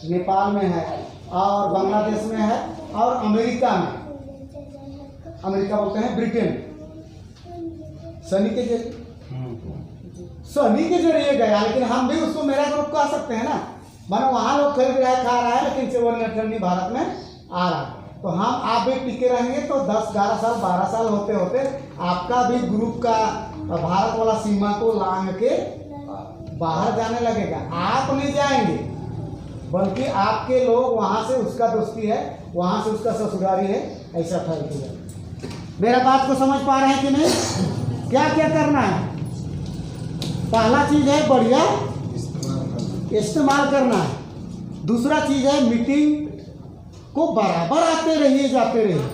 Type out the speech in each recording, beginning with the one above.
नेपाल में है और बांग्लादेश में है और अमेरिका में, अमेरिका बोलते हैं ब्रिटेन, शनि के जरिए गया। लेकिन हम भी उसको मेरा ग्रुप कह सकते हैं ना, मानो वहाँ लोग खरीद रहा है खा रहा है, लेकिन चवन्नी अठन्नी भारत में आ रहा है। तो हम आप भी टिके रहेंगे तो 10, 11 साल, 12 साल होते होते आपका भी ग्रुप का भारत वाला सीमा को लांग के बाहर जाने लगेगा। आप नहीं जाएंगे बल्कि आपके लोग, वहाँ से उसका दोस्ती है, वहाँ से उसका ससुरारी है, ऐसा फर्क है। मेरा बात को समझ पा रहे हैं कि नहीं? क्या क्या करना है? पहला चीज है बढ़िया इस्तेमाल करना है। दूसरा चीज है मीटिंग को बराबर आते रहिए, जाते रहिए।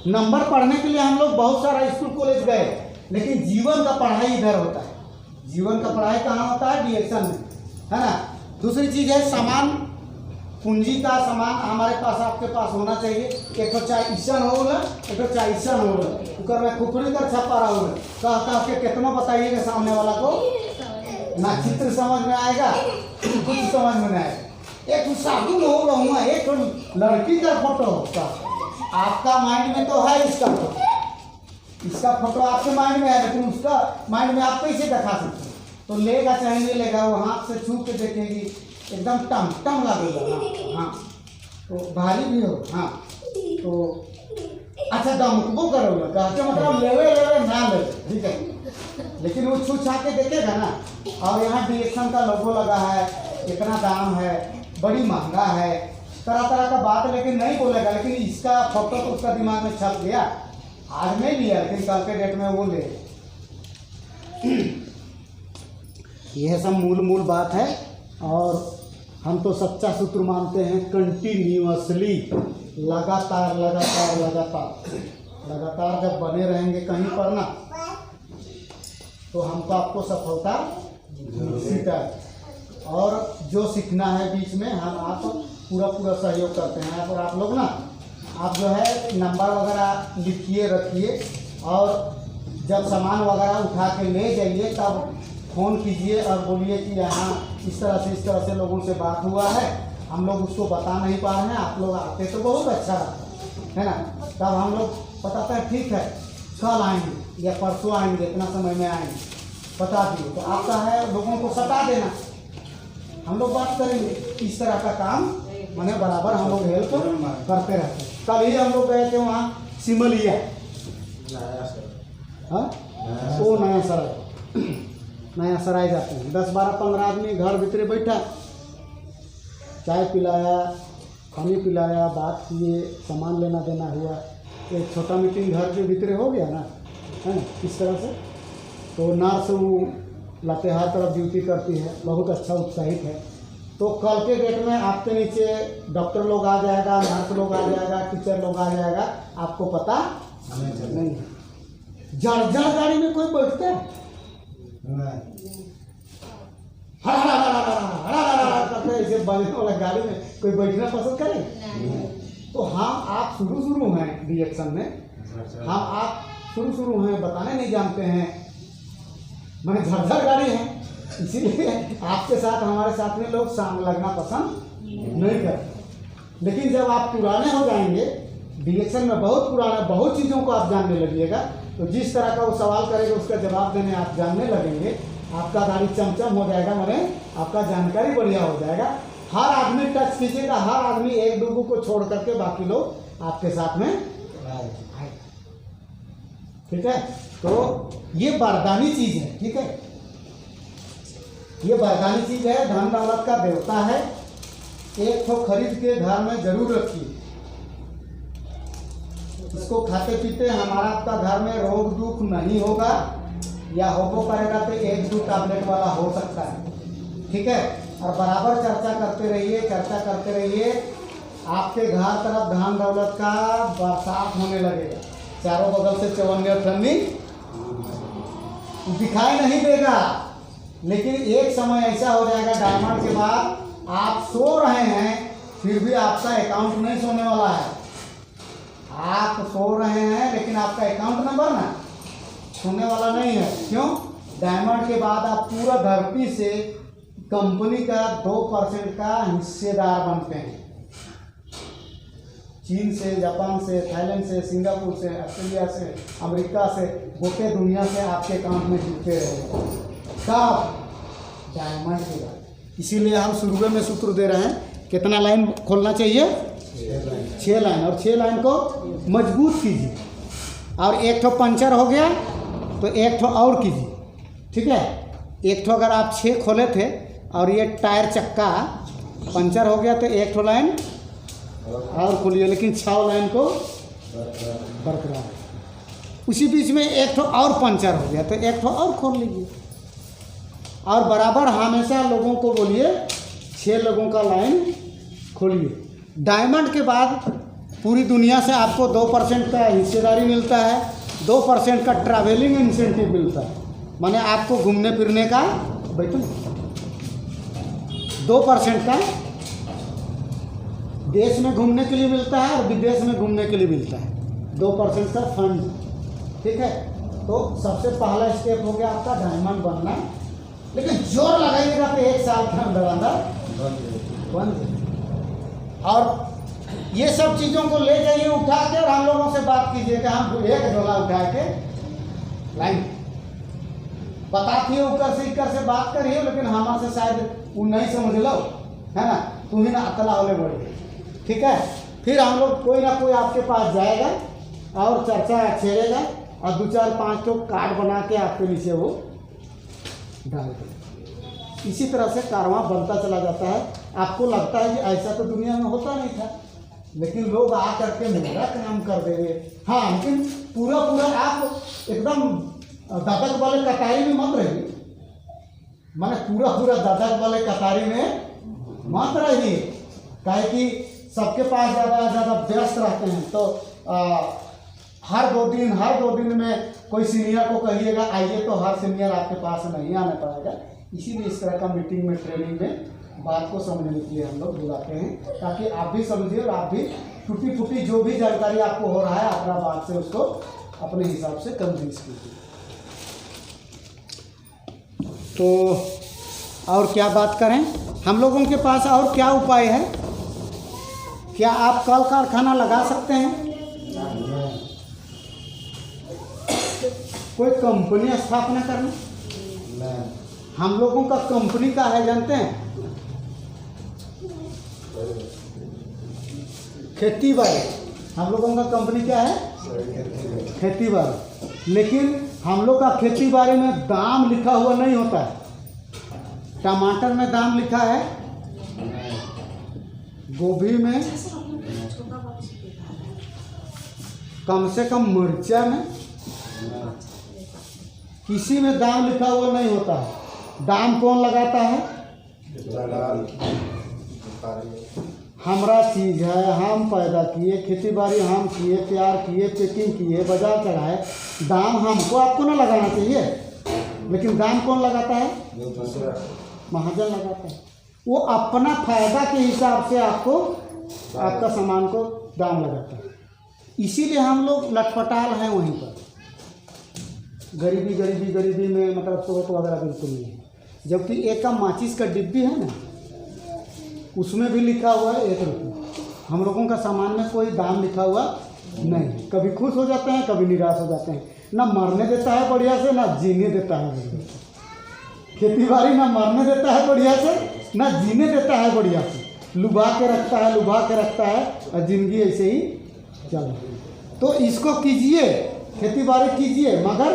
नंबर पढ़ने के लिए हम लोग बहुत सारा स्कूल कॉलेज गए, लेकिन जीवन का पढ़ाई इधर होता है। जीवन का पढ़ाई कहाँ होता है? डीएक्शन में, है ना। दूसरी चीज है सामान, पूंजी का सामान हमारे पास, आपके पास होना चाहिए। एक तो चाहे ईसन हो, एक तो चाहे ईसन हो, उकर में खुपड़ी कर छपा रहा हूँ, कह के कितना बताइएगा सामने वाला को, ना चित्र समझ में आएगा, कुछ समझ में नहीं आएगा। एक साबुन हो रहूँगा, एक लड़की का फोटो होता, आपका माइंड में तो है इसका फोटो, इसका फोटो आपके माइंड में है, लेकिन उसका माइंड में आप कैसे दिखा सकते हैं? तो लेगा चाहे नहीं लेगा, वो हाथ से छू के देखेगी, एकदम टम टम लगेगा। हाँ, तो भारी भी हो, हाँ, तो अच्छा दमकबो करोगे, कहते मतलब लेवे ना ले, ठीक है, लेकिन वो छू छा के देखेगा ना। और यहाँ डीएक्शन का लोगो लगा है, इतना दाम है, बड़ी महंगा है, तरह तरह का बात, लेकिन नहीं बोलेगा। लेकिन इसका फोटो तो उसका दिमाग में छप गया, आज नहीं लिया, लेकिन कल के डेट में वो ले। यह सब मूल बात है। और हम तो सच्चा सूत्र मानते हैं, कंटिन्यूअसली, लगातार लगातार लगातार लगातार जब बने रहेंगे कहीं पर ना, तो हमको आपको सफलता सीखा है। और जो सीखना है बीच में हम आप पूरा सहयोग करते हैं। और आप लोग ना, आप जो है नंबर वगैरह लिखिए रखिए, और जब सामान वगैरह उठा के ले जाइए तब फ़ोन कीजिए और बोलिए कि यहाँ इस तरह से लोगों से बात हुआ है, हम लोग उसको बता नहीं पा रहे हैं, आप लोग आते तो बहुत अच्छा रहता है ना। तब हम लोग बताते हैं ठीक है कल आएंगे या परसों आएंगे, इतना समय में आएंगे, बता दिए। तो आपका है लोगों को सता देना, हम लोग बात करेंगे। इस तरह का काम मैंने बराबर हम लोग हेल्प करते रहते हैं। कल ही हम लोग गए थे वहाँ सिमलिया, हाँ वो नया सराय जाते हैं, 10, 12, 15 आदमी घर भीतर बैठा, चाय पिलाया, पानी पिलाया, बात किए, सामान लेना देना हुआ, एक छोटा मीटिंग घर के भीतर हो गया ना, है ना, इस तरह से। तो नर्स वो लातेहार तरफ ड्यूटी करती है, बहुत अच्छा उत्साहित है। तो कल के डेट में आपके नीचे डॉक्टर लोग आ जाएगा, नर्स लोग आ जाएगा, टीचर लोग आ जाएगा, आपको पता नहीं है। जड़ गाड़ी में कोई बैठता है करते ऐसे बजने वाला गाड़ी में कोई बैठना पसंद करें? तो हम आप शुरू हैं रिएक्शन में, हम आप शुरू हैं, बताने नहीं जानते हैं, मैंने झरझर गाड़ी है, इसीलिए आपके साथ हमारे साथ में लोग साथ लगना पसंद नहीं करते। लेकिन जब आप पुराने हो जाएंगे, रिएक्शन में बहुत पुराना, बहुत चीज़ों को आप जानने लगिएगा, तो जिस तरह का वो सवाल करेगा उसका जवाब देने आप जानने लगेंगे, आपका दाढ़ी चमचम हो जाएगा, माने आपका जानकारी बढ़िया हो जाएगा। हर आदमी टच कीजिएगा, हर आदमी एक दूसरे को छोड़ करके बाकी लोग आपके साथ में आए, ठीक है। तो ये वरदानी चीज है, ठीक है, ये वरदानी चीज है, धन दौलत का देवता है। एक तो खरीद के घर में जरूर रखिए, इसको खाते पीते हमारा आपका घर में रोग दुख नहीं होगा, या होगो करेगा तो 1-2 टैबलेट वाला हो सकता है, ठीक है। और बराबर चर्चा करते रहिए, आपके घर तरफ धन दौलत का बरसात होने लगेगा, चारों बगल से चवन्नी और ठन्नी दिखाई नहीं देगा। लेकिन एक समय ऐसा हो जाएगा डायमंड के बाद आप सो रहे हैं फिर भी आपका अकाउंट नहीं सोने वाला है। आप सो रहे हैं लेकिन आपका अकाउंट नंबर ना सोने वाला नहीं है। क्यों? डायमंड के बाद आप पूरा धरती से कंपनी का 2% का हिस्सेदार बनते हैं। चीन से, जापान से, थाईलैंड से, सिंगापुर से, ऑस्ट्रेलिया से, अमेरिका से, गोटे दुनिया से आपके अकाउंट में जुड़ते रहेंगे। कब? डायमंड के बाद। इसीलिए हम शुरू में सूत्र दे रहे हैं, कितना लाइन खोलना चाहिए? 6 लाइन। और 6 लाइन को मजबूत कीजिए। और एक ठो पंचर हो गया तो एक ठो और कीजिए, ठीक है। एक ठो अगर आप 6 खोले थे और ये टायर चक्का पंचर हो गया तो एक ठो लाइन और खोलिए, लेकिन 6 लाइन को बरकरार। उसी बीच में एक ठो और पंचर हो गया तो एक ठो और खोल लीजिए। और बराबर हमेशा लोगों को बोलिए 6 लोगों का लाइन खोलिए। डायमंड के बाद पूरी दुनिया से आपको 2% का हिस्सेदारी मिलता है, 2% का ट्रैवलिंग इंसेंटिव मिलता है, माने आपको घूमने फिरने का 2% का देश में घूमने के लिए मिलता है और विदेश में घूमने के लिए मिलता है, 2% का फंड, ठीक है। तो सबसे पहला स्टेप हो गया आपका डायमंड बनना। लेकिन जोर लगाइएगा तो 1 साल के अंदर बन। और ये सब चीज़ों को ले जाइए उठा के और हम लोगों से बात कीजिए कि हम एक झोला उठा के लाइन बताइए, ऊपर से इकर से बात करिए, लेकिन हमारे से शायद वो नहीं समझ लो, है ना। तुम ही ना अकला होने बढ़े, ठीक है। फिर हम लोग कोई ना कोई आपके पास जाएगा और चर्चा छेड़ेगा और 2, 4, 5 तो कार्ड बना के आपके नीचे वो डाल देगा। इसी तरह से कारवां बनता चला जाता है। आपको लगता है कि ऐसा तो दुनिया में होता नहीं था, लेकिन लोग आ करके मेरा काम कर देंगे। हाँ, लेकिन पूरा आप एकदम दादक वाले कतारी में मत रहिए, माने पूरा दादक वाले कतारी में मत रहिए, काहे कि सबके पास ज़्यादा व्यस्त रहते हैं। तो हर दो दिन में कोई सीनियर को कहिएगा आइए, तो हर सीनियर आपके पास नहीं आने पाएगा। इसीलिए इस तरह का मीटिंग में, ट्रेनिंग में बात को समझने के लिए हम लोग बुलाते हैं, ताकि आप भी समझिए और आप भी टूटी फूटी जो भी जानकारी आपको हो रहा है अपना बात से उसको अपने हिसाब से कन्विंस कीजिए। तो और क्या बात करें, हम लोगों के पास और क्या उपाय है? क्या आप कल कारखाना लगा सकते हैं? कोई कंपनी स्थापना करना? हम लोगों का कंपनी का है जानते हैं? खेती बाड़ी। हम लोगों का कंपनी क्या है? खेती बाड़ी। लेकिन हम लोग का खेती बाड़ी में दाम लिखा हुआ नहीं होता है। टमाटर में दाम लिखा है, गोभी में, कम से कम मिर्चा में, किसी में दाम लिखा हुआ नहीं होता है। दाम कौन लगाता है? हमारा चीज़ है, हम पैदा किए, खेती बाड़ी हम किए, तैयार किए, पैकिंग किए, बाजार चढ़ाए, दाम हमको आपको ना लगाना चाहिए। लेकिन दाम कौन लगाता है? महाजन लगाता है। वो अपना फायदा के हिसाब से आपको, आपका सामान को दाम लगाता है। इसीलिए हम लोग लटपटाल हैं वहीं पर। गरीबी में मतलब स्रोत वगैरह बिल्कुल नहीं है। जबकि एक का माचिस का डिब्बी है ना, उसमें भी लिखा हुआ है 1 रुपये। हम लोगों का सामान में कोई दाम लिखा हुआ नहीं। कभी खुश हो जाते हैं, कभी निराश हो जाते हैं। ना मरने देता है बढ़िया से, ना जीने देता है बढ़िया से। खेती बाड़ी ना मरने देता है बढ़िया से, ना जीने देता है बढ़िया से। लुभा के रखता है और ज़िंदगी ऐसे ही चल रही। तो इसको कीजिए, खेती बाड़ी कीजिए, मगर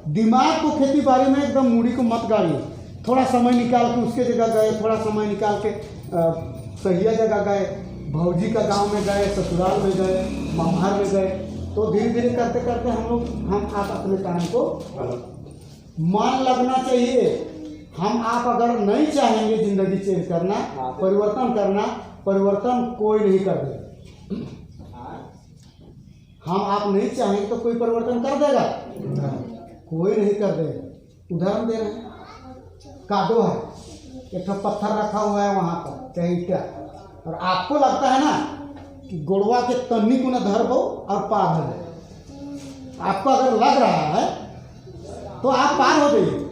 दिमाग को खेती बाड़ी में एकदम मूड़ी को मत गाड़िए। थोड़ा समय निकाल के उसके जगह गए, थोड़ा समय निकाल के सहिया जगह गए, भौजी का गांव में गए, ससुराल में गए, मम्हर में गए, तो धीरे धीरे करते करते हम आप अपने काम को मन लगना चाहिए। हम आप अगर नहीं चाहेंगे ज़िंदगी चेंज करना, परिवर्तन करना, परिवर्तन कोई नहीं कर देगा। हम आप नहीं चाहेंगे तो कोई परिवर्तन कर देगा? कोई नहीं कर देगा। उदाहरण दे रहे हैं, कादो है, एक तो पत्थर रखा हुआ है वहाँ पर, चाहे ईटा, और आपको लगता है ना कि गोड़वा के तन्नी को न धर दो और पार हो जाए। आपको अगर लग रहा है तो आप पार हो जाइए।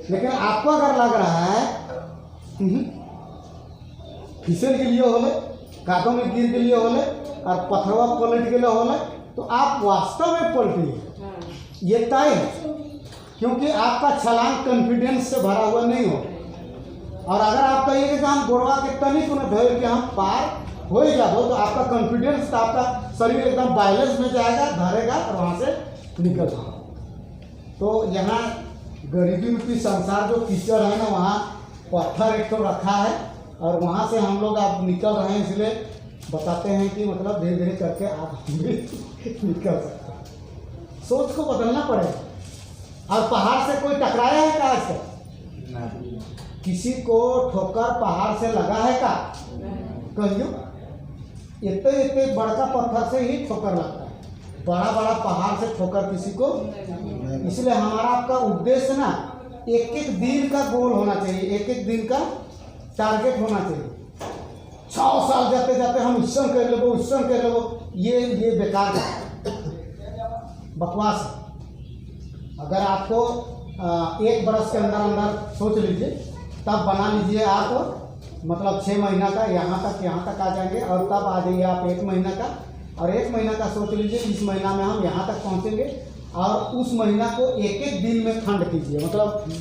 लेकिन आपको अगर लग रहा है फिसल के लिए होले, कादों में गिर के लिए होले और पथरवा पलट के लिए होले, तो आप वास्तव में पलटिए, ये तय है। क्योंकि आपका छलांग कॉन्फिडेंस से भरा हुआ नहीं हो। और अगर आप कहिए कि हम गोड़वा के तनिक न धोए के हम पार हो ही जाओ, तो आपका कॉन्फिडेंस, तो आपका शरीर एकदम बैलेंस में जाएगा, धरेगा और वहाँ से निकल जाएगा। तो यहाँ गरीबी रूपी संसार जो कीचड़ है ना, वहाँ पत्थर एक तो रखा है और वहाँ से हम लोग अब निकल रहे हैं। इसलिए बताते हैं कि मतलब धीरे धीरे करके आप निकल सकते हैं। सोच को बदलना पड़ेगा। और पहाड़ से कोई टकराया है का? से किसी को ठोकर पहाड़ से लगा है का? कहियो, इतने इतने बड़का पत्थर से ही ठोकर लगता है, बड़ा बड़ा पहाड़ से ठोकर किसी को। इसलिए हमारा आपका उद्देश्य ना एक एक दिन का गोल होना चाहिए, एक एक दिन का टारगेट होना चाहिए। 6 साल जाते जाते हम इससे कर लेबो, उससे कर लेबो, ये बेकार है, बकवास है। अगर आपको 1 बरस के अंदर अंदर सोच लीजिए, तब बना लीजिए आप, मतलब 6 महीना का यहाँ तक आ जाएंगे। और तब आ जाइए आप 1 महीना का, और 1 महीना का सोच लीजिए इस महीना में हम यहाँ तक पहुँचेंगे। और उस महीना को एक एक दिन में खंड कीजिए। मतलब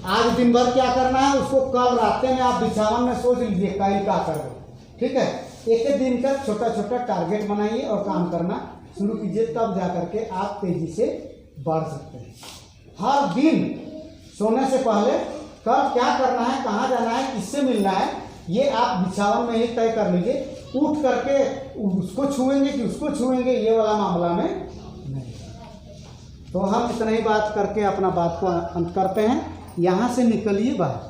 आज दिन भर क्या करना है, उसको कल रात में आप बिछावन में सोच लीजिए कल क्या करोगे। ठीक है, एक एक दिन का छोटा छोटा टारगेट बनाइए और काम करना शुरू कीजिए, तब जा करके आप तेजी से बढ़ सकते हैं। हर दिन सोने से पहले कल क्या करना है, कहाँ जाना है, किससे मिलना है, ये आप बिछावन में ही तय कर लीजिए। उठ करके उसको छुएंगे कि उसको छुएंगे, ये वाला मामला में नहीं। तो हम इतना ही बात करके अपना बात को अंत करते हैं। यहाँ से निकलिए बाहर।